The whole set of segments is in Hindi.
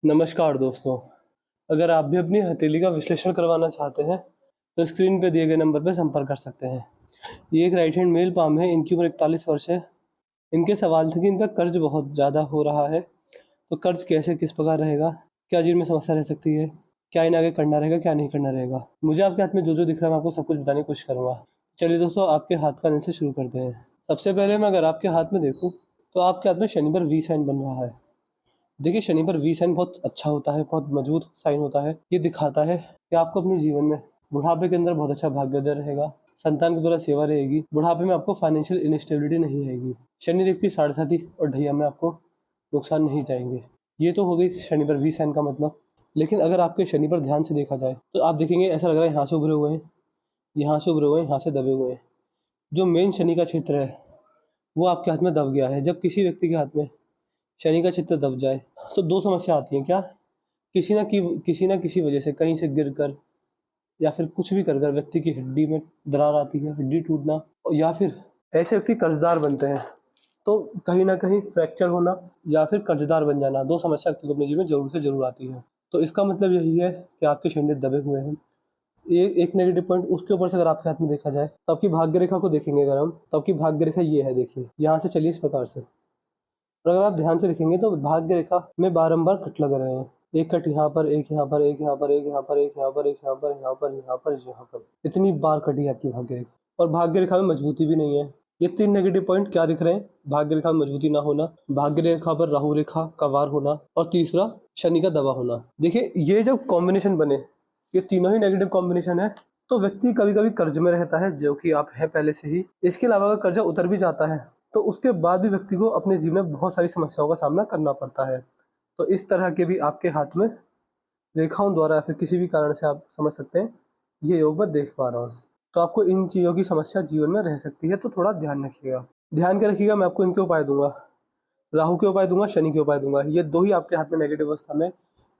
नमस्कार दोस्तों। अगर आप भी अपनी हथेली का विश्लेषण करवाना चाहते हैं तो स्क्रीन पे दिए गए नंबर पर संपर्क कर सकते हैं। ये एक राइट हैंड मेल पाम है, इनकी उम्र 41 वर्ष है। इनके सवाल थे कि इनका कर्ज बहुत ज़्यादा हो रहा है, तो कर्ज कैसे किस प्रकार रहेगा, क्या जीवन में समस्या रह सकती है, क्या इन्हें आगे करना रहेगा, क्या नहीं करना रहेगा। मुझे आपके हाथ में जो जो दिख रहा है मैं आपको सब कुछ बताने की कोशिश करूँगा। चलिए दोस्तों, आपके हाथ का से शुरू करते हैं। सबसे पहले मैं अगर आपके हाथ में देखूँ तो आपके हाथ में शनि पर वी साइन बन रहा है। देखिए, शनि पर वी साइन बहुत अच्छा होता है, बहुत मजबूत साइन होता है। ये दिखाता है कि आपको अपने जीवन में बुढ़ापे के अंदर बहुत अच्छा भाग्योदय रहेगा, संतान के द्वारा सेवा रहेगी, बुढ़ापे में आपको फाइनेंशियल इनस्टेबिलिटी नहीं रहेगी। शनि देव की साढ़े साथी और ढैया में आपको नुकसान नहीं जाएंगे। ये तो हो गई शनि पर वी साइन का मतलब। लेकिन अगर आपके शनि पर ध्यान से देखा जाए तो आप देखेंगे ऐसा लग रहा है यहाँ से उभरे हुए हैं, यहाँ से उभरे हुए हैं, यहाँ से दबे हुए हैं। जो मेन शनि का क्षेत्र है वो आपके हाथ में दब गया है। जब किसी व्यक्ति के हाथ में शनि का क्षेत्र दब जाए तो दो समस्या आती हैं। क्या? किसी ना किसी वजह से कहीं से गिरकर या फिर कुछ भी कर कर व्यक्ति की हड्डी में दरार आती है, हड्डी टूटना, या फिर ऐसे व्यक्ति कर्जदार बनते हैं तो कहीं ना कहीं फ्रैक्चर होना या फिर कर्जदार बन जाना। दो समस्या व्यक्ति को अपने जीवन में जरूर से जरूर आती है। तो इसका मतलब यही है कि आपके शनि दबे हुए हैं। ये एक नेगेटिव पॉइंट। उसके ऊपर से अगर आपके हाथ में देखा जाए तो आपकी भाग्य रेखा को देखेंगे अगर हम, तो आपकी भाग्य रेखा ये है। देखिए, यहाँ से चलिए इस प्रकार से, और अगर आप ध्यान से देखेंगे तो भाग्य रेखा में बारंबार कट लग रहे हैं। एक कट यहाँ पर, एक यहाँ पर, एक यहाँ पर, एक यहाँ पर, एक यहाँ पर, एक यहाँ पर, यहाँ पर, यहाँ पर, यहाँ पर, इतनी बार कटी है आपकी भाग्य रेखा। और भाग्य रेखा में मजबूती भी नहीं है। ये तीन नेगेटिव पॉइंट क्या दिख रहे हैं? भाग्य रेखा में मजबूती ना होना, भाग्य रेखा पर राहु रेखा का वार होना, और तीसरा शनि का दबा होना। देखिए, ये जब कॉम्बिनेशन बने, ये तीनों ही नेगेटिव कॉम्बिनेशन है, तो व्यक्ति कभी कभी कर्ज में रहता है, जो कि आप है पहले से ही। इसके अलावा अगर कर्जा उतर भी जाता है तो उसके बाद भी व्यक्ति को अपने जीवन में बहुत सारी समस्याओं का सामना करना पड़ता है। तो इस तरह के भी आपके हाथ में रेखाओं द्वारा या फिर किसी भी कारण से आप समझ सकते हैं, ये योग मैं देख पा रहा हूँ। तो आपको इन चीज़ों की समस्या जीवन में रह सकती है, तो थोड़ा ध्यान रखिएगा। ध्यान के रखिएगा, मैं आपको इनके उपाय दूंगा। राहु के उपाय दूंगा, शनि के उपाय दूंगा। ये दो ही आपके हाथ में नेगेटिव अवस्था में,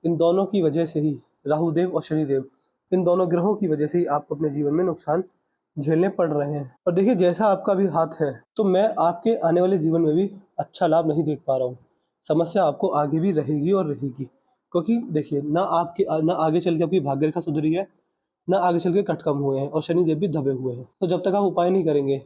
इन दोनों की वजह से ही, राहु देव और शनि देव, इन दोनों ग्रहों की वजह से ही आपको अपने जीवन में नुकसान झेलने पड़ रहे हैं। और देखिए, जैसा आपका भी हाथ है तो मैं आपके आने वाले जीवन में भी अच्छा लाभ नहीं देख पा रहा हूँ। समस्या आपको आगे भी रहेगी और रहेगी, क्योंकि देखिए, ना आगे चल के आपकी भाग्य रेखा सुधरी है, ना आगे चल के कट कम हुए हैं, और शनि देव भी दबे हुए हैं। तो जब तक आप उपाय नहीं करेंगे,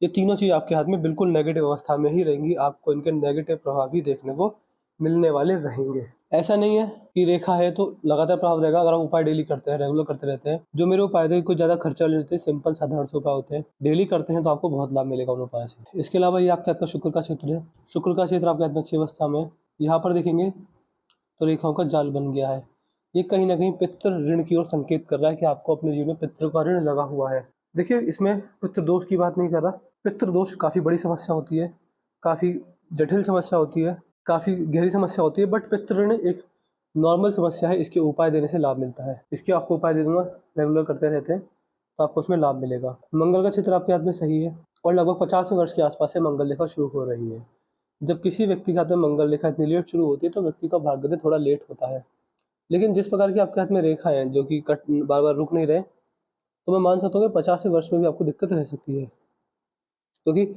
ये तीनों चीज़ आपके हाथ में बिल्कुल नेगेटिव अवस्था में ही रहेंगी। आपको इनके नेगेटिव प्रभाव ही देखने को मिलने वाले रहेंगे। ऐसा नहीं है कि रेखा है तो लगातार प्रभाव रहेगा। अगर आप उपाय डेली करते हैं, रेगुलर करते रहते हैं, जो मेरे उपाय थे कुछ ज़्यादा खर्चा वाले होते हैं, सिंपल साधारण से उपाय होते हैं, डेली करते हैं तो आपको बहुत लाभ मिलेगा उन उपाय से। इसके अलावा ये आपके हाथ का शुक्र का क्षेत्र है। शुक्र का क्षेत्र आपके हाथ में अच्छी अवस्था में, यहाँ पर देखेंगे तो रेखाओं का जाल बन गया है। ये कहीं ना कहीं पितृ ऋण की ओर संकेत कर रहा है कि आपको अपने जीवन में पितृ का ऋण लगा हुआ है। देखिए, इसमें पितृ दोष की बात नहीं कर रहा। पितृ दोष काफ़ी बड़ी समस्या होती है, काफ़ी जटिल समस्या होती है, काफ़ी गहरी समस्या होती है, बट पितृ ऋण एक नॉर्मल समस्या है। इसके उपाय देने से लाभ मिलता है। इसके आपको उपाय दे दूंगा, रेगुलर करते रहते हैं तो आपको उसमें लाभ मिलेगा। मंगल का क्षेत्र आपके हाथ में सही है, और लगभग 50वें वर्ष के आसपास से मंगल रेखा शुरू हो रही है। जब किसी व्यक्ति के हाथ में मंगल रेखा इतनी लेट शुरू होती है तो व्यक्ति का भाग्योदय थोड़ा लेट होता है। लेकिन जिस प्रकार की आपके हाथ में रेखा है जो कि कट बार बार रुक नहीं रहे, तो मैं मान सकता हूँ कि 50वें वर्ष में भी आपको दिक्कत रह सकती है। क्योंकि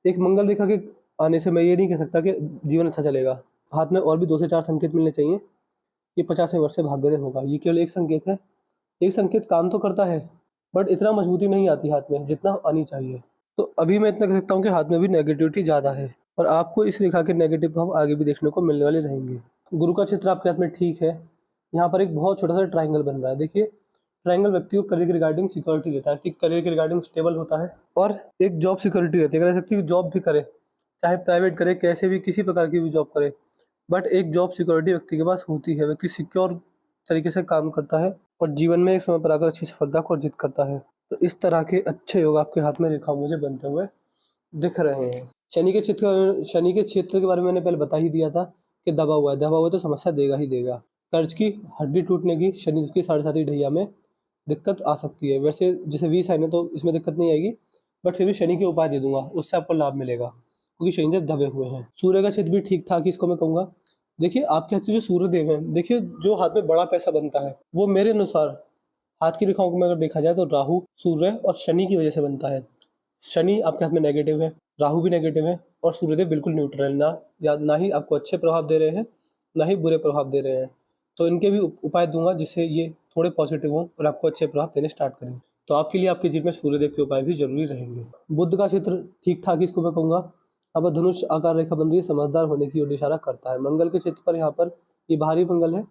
एक मंगल रेखा के आने से मैं ये नहीं कह सकता कि जीवन अच्छा चलेगा। हाथ में और भी 2 से 4 संकेत मिलने चाहिए कि 50वें वर्ष से भाग्योदय होगा। ये केवल एक संकेत है। एक संकेत काम तो करता है, बट इतना मजबूती नहीं आती हाथ में जितना आनी चाहिए। तो अभी मैं इतना कह सकता हूँ कि हाथ में भी नेगेटिविटी ज़्यादा है, और आपको इस रेखा के नेगेटिव प्रभाव आगे भी देखने को मिलने वाले रहेंगे। गुरु का क्षेत्र आपके हाथ में ठीक है। यहाँ पर एक बहुत छोटा सा ट्राइंगल बन रहा है। देखिए, ट्राइंगल व्यक्ति को करियर के रिगार्डिंग सिक्योरिटी देता है कि करियर के रिगार्डिंग स्टेबल होता है, और एक जॉब सिक्योरिटी रहती है। अगर व्यक्ति जॉब भी करे, चाहे प्राइवेट करे, कैसे भी किसी प्रकार की भी जॉब करे, बट एक जॉब सिक्योरिटी व्यक्ति के पास होती है। व्यक्ति सिक्योर तरीके से काम करता है और जीवन में एक समय पर आकर अच्छी सफलता को अर्जित करता है। तो इस तरह के अच्छे योग आपके हाथ में रेखा मुझे बनते हुए दिख रहे हैं। शनि के क्षेत्र के बारे में मैंने पहले बता ही दिया था कि दबा हुआ है। दबा हुआ तो समस्या देगा ही देगा। कर्ज की हड्डी टूटने की शनि की साढ़े साथी ढैया में दिक्कत आ सकती है। वैसे जैसे 20 है तो इसमें दिक्कत नहीं आएगी, बट फिर भी शनि के उपाय दे दूंगा, उससे आपको लाभ मिलेगा, क्योंकि शनिदेव दबे हुए हैं। सूर्य का क्षेत्र भी ठीक ठाक ही इसको मैं कहूँगा। देखिए, आपके हाथ से जो सूर्य देव है, देखिए जो हाथ में बड़ा पैसा बनता है वो मेरे अनुसार हाथ की रेखाओं को में अगर देखा जाए तो राहु, सूर्य और शनि की वजह से बनता है। शनि आपके हाथ में नेगेटिव है, राहु भी नेगेटिव है, और सूर्यदेव बिल्कुल न्यूट्रल, ना ही आपको अच्छे प्रभाव दे रहे हैं, ना ही बुरे प्रभाव दे रहे हैं। तो इनके भी उपाय दूंगा जिससे ये थोड़े पॉजिटिव हों और आपको अच्छे प्रभाव देने स्टार्ट करें। तो आपके लिए आपके जीवन में सूर्यदेव के उपाय भी जरूरी रहेंगे। बुध का चित्र ठीक ठाक इसको मैं कहूँगा। अब धनुष आकार रेखा बन रही है, समझदार होने की ओर इशारा करता है। मंगल के चित्र पर यहाँ पर ये भारी मंगल है।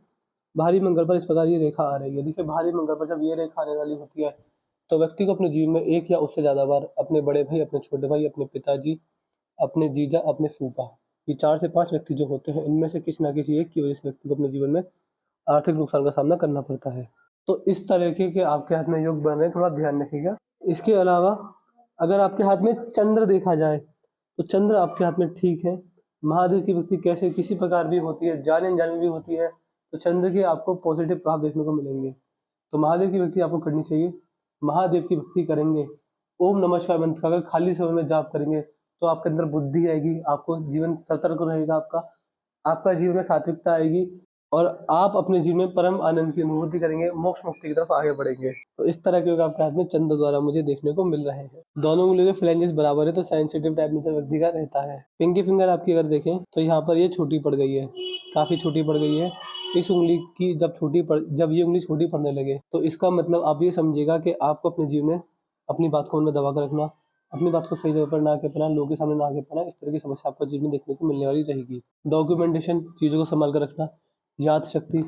भारी मंगल पर इस प्रकार ये रेखा आ रही है। देखिए भारी मंगल पर जब ये रेखा आने वाली होती है तो व्यक्ति को अपने जीवन में एक या उससे ज्यादा बार अपने बड़े भाई, अपने छोटे भाई, अपने पिताजी, अपने जीजा, अपने फूफा, ये 4 से 5 व्यक्ति जो होते हैं इनमें से किसी ना किसी एक की वजह से व्यक्ति को अपने जीवन में आर्थिक नुकसान का सामना करना पड़ता है। तो इस तरीके के आपके हाथ में योग बन रहे हैं, थोड़ा ध्यान रखिएगा। इसके अलावा अगर आपके हाथ में चंद्र देखा जाए तो चंद्र आपके हाथ में ठीक है। महादेव की भक्ति कैसे किसी प्रकार भी होती है, जाने अनजाने भी होती है, तो चंद्र के आपको पॉजिटिव प्रभाव देखने को मिलेंगे। तो महादेव की भक्ति आपको करनी चाहिए। महादेव की भक्ति करेंगे, ओम नमः शिवाय मंत्र का अगर खाली समय में जाप करेंगे तो आपके अंदर बुद्धि आएगी, आपको जीवन सतर्क रहेगा, आपका जीवन में सात्विकता आएगी और आप अपने जीवन में परम आनंद की अनुभूति करेंगे, मोक्ष मुक्ति की तरफ आगे बढ़ेंगे। तो इस तरह के योग आपके हाथ में चंद्र द्वारा मुझे देखने को मिल रहे हैं। दोनों उंगलियों के फ्लैंजेस बराबर है तो सेंसिटिव टाइप में व्यक्ति का रहता है। पिंकी फिंगर आपकी अगर देखें तो यहाँ पर ये छोटी पड़ गई है, काफी छोटी पड़ गई है। इस उंगली की जब ये उंगली छोटी पड़ने लगे तो इसका मतलब आप ये समझिएगा कि आपको अपने जीवन में अपनी बात को मन में दबा कर रखना, अपनी बात को सही जगह पर ना कह पाना, लोगों के सामने ना कह पाना, इस तरह की समस्या आपको जीवन में देखने को मिलने वाली रहेगी। डॉक्यूमेंटेशन, चीज़ों को संभाल कर रखना, याद शक्ति,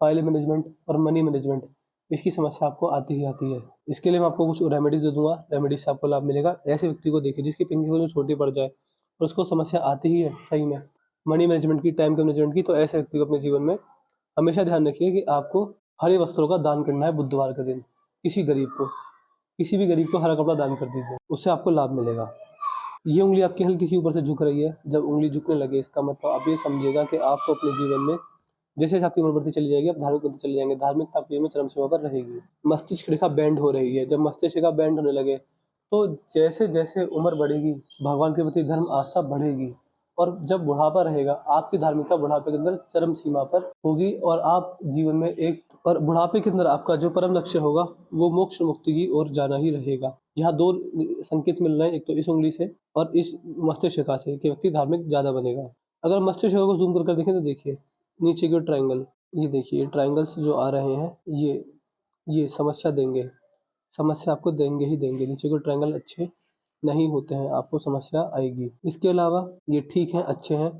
फाइल मैनेजमेंट और मनी मैनेजमेंट, इसकी समस्या आपको आती ही आती है। इसके लिए मैं आपको कुछ रेमेडीज दे दूंगा, रेमेडीज से आपको लाभ मिलेगा। ऐसे व्यक्ति को देखिए जिसकी पिंकी फिंगर छोटी पड़ जाए और उसको समस्या आती ही है सही में मनी मैनेजमेंट की, टाइम के मैनेजमेंट की, तो ऐसे व्यक्ति को अपने जीवन में हमेशा ध्यान रखिए कि आपको हरे वस्त्रों का दान करना है बुधवार के दिन। किसी भी गरीब को हरा कपड़ा दान कर दीजिए, उससे आपको लाभ मिलेगा। ये उंगली आपकी हल्की सी ऊपर से झुक रही है, जब उंगली झुकने लगे इसका मतलब आप ये समझिएगा कि आपको अपने जीवन में जैसे जैसे आपकी उम्र बढ़ती चली जाएगी आप धार्मिक बनते चले जाएंगे, धार्मिकता आपके जीवन में चरम सीमा पर रहेगी। मस्तिष्क रेखा बैंड हो रही है, जब मस्तिष्क रेखा बैंड होने लगे तो जैसे जैसे उम्र बढ़ेगी भगवान के प्रति धर्म आस्था बढ़ेगी और जब बुढ़ापा रहेगा आपकी धार्मिकता बुढ़ापे के अंदर चरम सीमा पर होगी और आप जीवन में और बुढ़ापे के अंदर आपका जो परम लक्ष्य होगा वो मोक्ष मुक्ति की ओर जाना ही रहेगा। यहाँ 2 संकेत मिल रहे हैं, एक तो इस उंगली से और इस मस्तिष्क रेखा से कि व्यक्ति धार्मिक ज्यादा बनेगा। अगर मस्तिष्क रेखा को जूम कर देखें तो देखिए नीचे की ओर ट्रायंगल, ये देखिए ट्रायंगल्स जो आ रहे हैं ये समस्या आपको देंगे ही देंगे। नीचे के ट्रायंगल अच्छे नहीं होते हैं, आपको समस्या आएगी। इसके अलावा ये ठीक है, अच्छे हैं,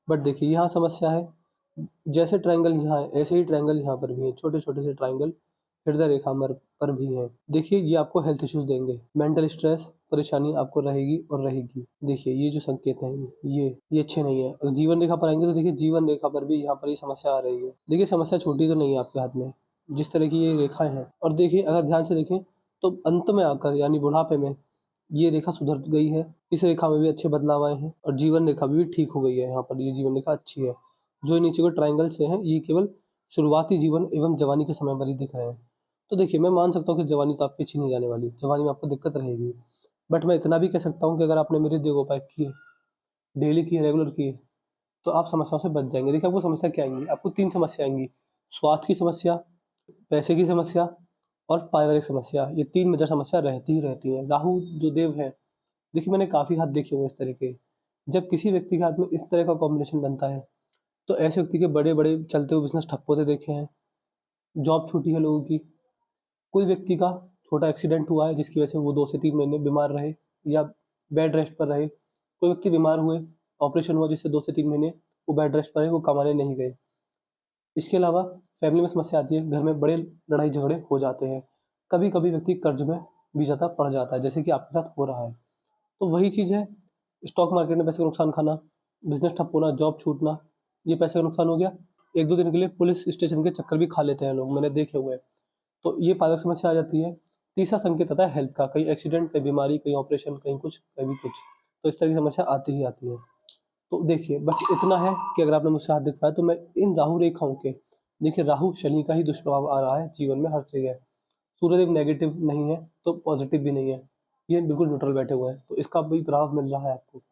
बट देखिए यहाँ समस्या है। जैसे ट्रायंगल यहाँ है ऐसे ही ट्रायंगल यहाँ पर भी है, छोटे छोटे से ट्रायंगल हृदय रेखा पर भी है। देखिए ये आपको हेल्थ इश्यूज देंगे, मेंटल स्ट्रेस परेशानी आपको रहेगी और रहेगी। देखिए ये जो संकेत हैं ये अच्छे नहीं है। अगर जीवन रेखा पर आएंगे तो देखिए जीवन रेखा पर भी यहाँ पर ये समस्या आ रही है। देखिए समस्या छोटी तो नहीं है आपके हाथ में, जिस तरह की ये रेखाएं हैं। और देखिए अगर ध्यान से देखें तो अंत में आकर यानी बुढ़ापे में ये रेखा सुधर गई है, इस रेखा में भी अच्छे बदलाव आए हैं और जीवन रेखा भी ठीक हो गई है। यहाँ पर ये जीवन रेखा अच्छी है। जो नीचे को ट्रायंगल से हैं ये केवल शुरुआती जीवन एवं जवानी के समय पर ही दिख रहे हैं। तो देखिए मैं मान सकता हूँ कि जवानी तो आपकी अच्छी नहीं जाने वाली, जवानी में आपको दिक्कत रहेगी, बट मैं इतना भी कह सकता हूँ कि अगर आपने मेरे दिए गए उपाय किए, डेली किए, रेगुलर किए, तो आप समस्याओं से बच जाएंगे। देखिए आपको समस्या क्या आएंगी, आपको 3 समस्या आएंगी, स्वास्थ्य की समस्या, पैसे की समस्या और पारिवारिक समस्या। ये 3 मेजर समस्या रहती ही रहती हैं। राहु जो देव है, देखिए मैंने काफ़ी हाथ देखे हुए इस तरह के। जब किसी व्यक्ति के हाथ में इस तरह का कॉम्बिनेशन बनता है तो ऐसे व्यक्ति के बड़े बड़े चलते हुए बिजनेस ठप्प होते देखे हैं, जॉब छूटी है लोगों की, कोई व्यक्ति का छोटा एक्सीडेंट हुआ है जिसकी वजह से वो 2 से 3 महीने बीमार रहे या बेड रेस्ट पर रहे, कोई व्यक्ति बीमार हुए, ऑपरेशन हुआ जिससे 2 से 3 महीने वो बेड रेस्ट पर रहे, वो कमाने नहीं गए। इसके अलावा फैमिली में समस्या आती है, घर में बड़े लड़ाई झगड़े हो जाते हैं, कभी कभी व्यक्ति कर्ज में भी ज़्यादा पड़ जाता है जैसे कि आपके साथ हो रहा है। तो वही चीज़ है, स्टॉक मार्केट में पैसे का नुकसान खाना, बिजनेस ठप होना, जॉब छूटना, ये पैसे का नुकसान हो गया। 1-2 दिन के लिए पुलिस स्टेशन के चक्कर भी खा लेते हैं लोग, मैंने देखे हुए हैं। तो ये पारक समस्या आ जाती है। तीसरा संकेत आता है हेल्थ का, कहीं एक्सीडेंट, कहीं बीमारी, कहीं ऑपरेशन, कहीं कुछ, कभी कुछ। तो इस तरह की समस्या आती ही आती है। तो देखिए बस इतना है कि अगर आपने मुझसे हाथ दिखवाया तो मैं इन राहु रेखाओं के, देखिए राहु शनि का ही दुष्प्रभाव आ रहा है जीवन में हर जगह। सूर्यदेव नेगेटिव नहीं है तो पॉजिटिव भी नहीं है, ये बिल्कुल न्यूट्रल बैठे हुए हैं, तो इसका भी प्रभाव मिल रहा है आपको।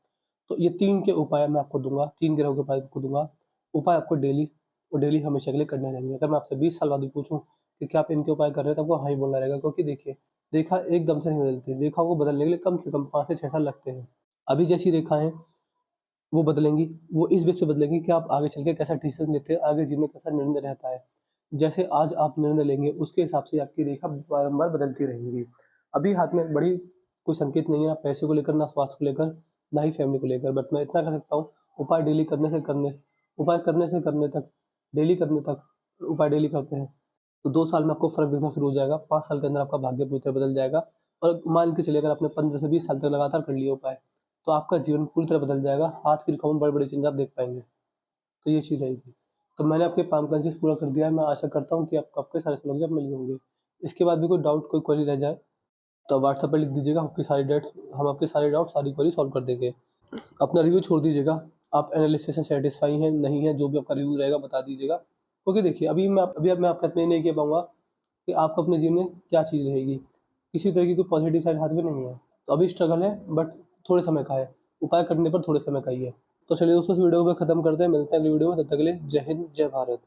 तो ये 3 के उपाय मैं आपको दूंगा, 3 ग्रहों के उपाय आपको दूंगा। उपाय आपको डेली और डेली हमेशा के लिए करने रहेंगे। अगर मैं आपसे 20 साल बाद भी पूछूं कि क्या आप इनके उपाय कर रहे हैं तो आपको हाँ ही बोलना रहेगा, क्योंकि देखिए रेखा एकदम से नहीं बदलती, रेखाओं को बदलने के लिए कम से कम 5 से 6 साल लगते हैं। अभी जैसी रेखा है वो बदलेंगी। वो इस बेस पे बदलेंगी कि आप आगे चल के कैसा डिसीजन लेते हैं, आगे जीवन में कैसा निर्णय रहता है। जैसे आज आप निर्णय लेंगे उसके हिसाब से आपकी रेखा बारंबार बदलती रहेंगी। अभी हाथ में बड़ी कोई संकेत नहीं है, ना पैसे को लेकर, ना स्वास्थ्य को लेकर, ना ही फैमिली को लेकर, बट मैं इतना कह सकता हूँ, उपाय डेली करने से करने तक, डेली करने तक, उपाय डेली करते हैं तो 2 साल में आपको फ़र्क दिखना शुरू हो जाएगा, 5 साल के अंदर आपका भाग्य पूरी तरह बदल जाएगा। और मान के चलिए अगर आपने 15 से 20 साल तक लगातार कर लिए उपाय, तो आपका जीवन पूरी तरह बदल जाएगा, हाथ की रेखाओं में बड़े-बड़े चेंज आप देख पाएँगे। तो ये चीज़ रहेगी। तो मैंने आपके पाम कॉन्शियस पूरा कर दिया है, मैं आशा करता हूँ कि आपको आपके सारे सवालों के जवाब मिल गए होंगे। इसके बाद भी कोई डाउट, कोई क्वेरी रह जाए, तो व्हाट्सएप पे लिख दीजिएगा, हम आपके सारे डाउट, सारी क्वेरी सॉल्व कर देंगे। अपना रिव्यू छोड़ दीजिएगा, आप एनालिसिस से सैटिस्फाई हैं, नहीं हैं, जो भी आपका रिव्यू रहेगा बता दीजिएगा। क्योंकि देखिए अब मैं आपके हाथ में नहीं कह पाऊँगा कि आपको अपने जीवन में क्या चीज़ रहेगी। किसी तरह की कोई पॉजिटिव साइड हाथ में नहीं है। तो अभी स्ट्रगल है, बट थोड़े समय का है। उपाय करने पर थोड़े समय का ही है। तो चलिए दोस्तों, इस वीडियो को खत्म करते हैं, मिलते हैं अगली वीडियो में, तब तक के लिए जय हिंद, जय भारत।